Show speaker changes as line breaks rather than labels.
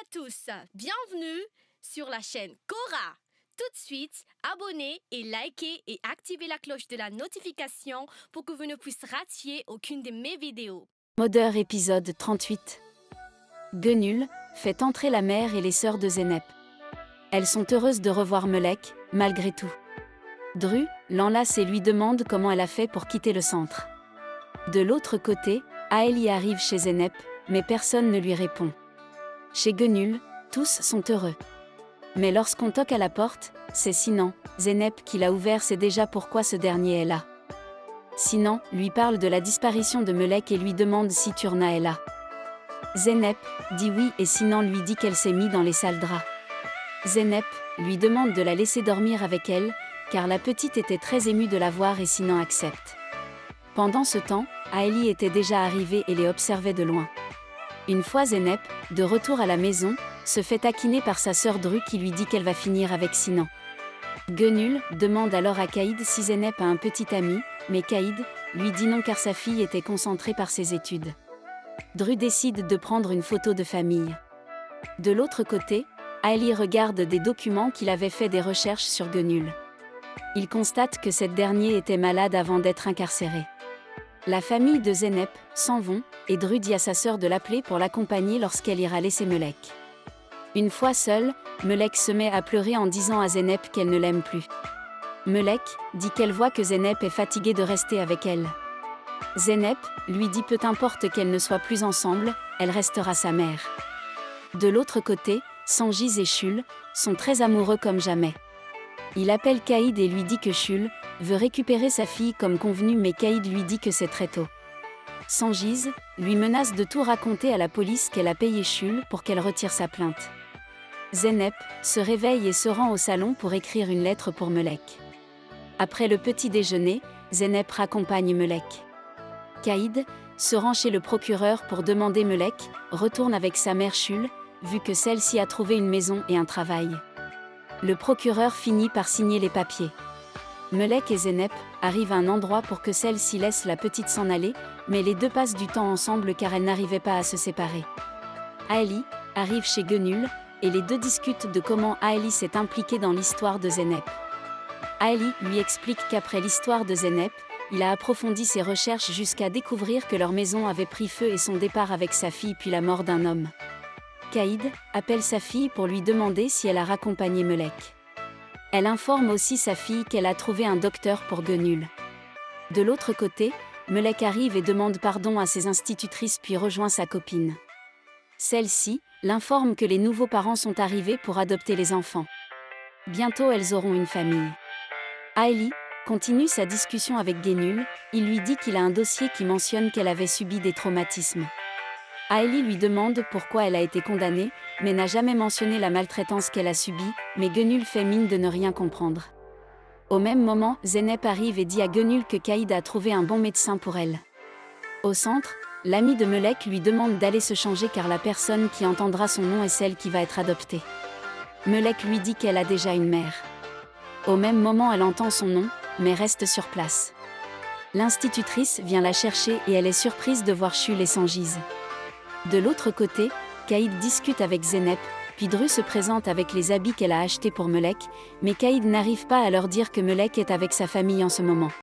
à tous, bienvenue sur la chaîne Cora. Tout de suite, abonnez et likez et activez la cloche de la notification pour que vous ne puissiez rater aucune de mes vidéos.
Modeur épisode 38. Guenul fait entrer la mère et les sœurs de Zénep. Elles sont heureuses de revoir Melek, malgré tout. Dru l'enlace et lui demande comment elle a fait pour quitter le centre. De l'autre côté, Aélie arrive chez Zénep, mais personne ne lui répond. Chez Guenul, tous sont heureux. Mais lorsqu'on toque à la porte, c'est Sinan, Zénep qui l'a ouvert, sait déjà pourquoi ce dernier est là. Sinan lui parle de la disparition de Melek et lui demande si Turna est là. Zénep dit oui et Sinan lui dit qu'elle s'est mise dans les sales draps. Zénep lui demande de la laisser dormir avec elle, car la petite était très émue de la voir et Sinan accepte. Pendant ce temps, Aélie était déjà arrivée et les observait de loin. Une fois Zénep, de retour à la maison, se fait taquiner par sa sœur Dru qui lui dit qu'elle va finir avec Sinan. Guenul demande alors à Caïd si Zénep a un petit ami, mais Caïd lui dit non car sa fille était concentrée par ses études. Dru décide de prendre une photo de famille. De l'autre côté, Aélie regarde des documents qu'il avait fait des recherches sur Guenul. Il constate que cette dernière était malade avant d'être incarcérée. La famille de Zénep s'en vont, et Dru dit à sa sœur de l'appeler pour l'accompagner lorsqu'elle ira laisser Melek. Une fois seule, Melek se met à pleurer en disant à Zénep qu'elle ne l'aime plus. Melek dit qu'elle voit que Zénep est fatiguée de rester avec elle. Zénep lui dit peu importe qu'elle ne soit plus ensemble, elle restera sa mère. De l'autre côté, Sangiz et Shul sont très amoureux comme jamais. Il appelle Caïd et lui dit que Shul veut récupérer sa fille comme convenu, mais Caïd lui dit que c'est très tôt. Sangiz lui menace de tout raconter à la police qu'elle a payé Shul pour qu'elle retire sa plainte. Zénep se réveille et se rend au salon pour écrire une lettre pour Melek. Après le petit déjeuner, Zénep raccompagne Melek. Caïd se rend chez le procureur pour demander Melek retourne avec sa mère Shul, vu que celle-ci a trouvé une maison et un travail. Le procureur finit par signer les papiers. Melek et Zénep arrivent à un endroit pour que celle-ci laisse la petite s'en aller, mais les deux passent du temps ensemble car elles n'arrivaient pas à se séparer. Aélie arrive chez Guenul, et les deux discutent de comment Aélie s'est impliquée dans l'histoire de Zénep. Aélie lui explique qu'après l'histoire de Zénep, il a approfondi ses recherches jusqu'à découvrir que leur maison avait pris feu et son départ avec sa fille puis la mort d'un homme. Caïd appelle sa fille pour lui demander si elle a raccompagné Melek. Elle informe aussi sa fille qu'elle a trouvé un docteur pour Guenul. De l'autre côté, Melek arrive et demande pardon à ses institutrices puis rejoint sa copine. Celle-ci l'informe que les nouveaux parents sont arrivés pour adopter les enfants. Bientôt elles auront une famille. Aélie continue sa discussion avec Guenul, il lui dit qu'il a un dossier qui mentionne qu'elle avait subi des traumatismes. Aélie lui demande pourquoi elle a été condamnée, mais n'a jamais mentionné la maltraitance qu'elle a subie, mais Guenul fait mine de ne rien comprendre. Au même moment, Zénep arrive et dit à Guenul que Caïd a trouvé un bon médecin pour elle. Au centre, l'ami de Melek lui demande d'aller se changer car la personne qui entendra son nom est celle qui va être adoptée. Melek lui dit qu'elle a déjà une mère. Au même moment, elle entend son nom, mais reste sur place. L'institutrice vient la chercher et elle est surprise de voir Shul et Sangiz. De l'autre côté, Caïd discute avec Zénep, puis Dru se présente avec les habits qu'elle a achetés pour Melek, mais Caïd n'arrive pas à leur dire que Melek est avec sa famille en ce moment.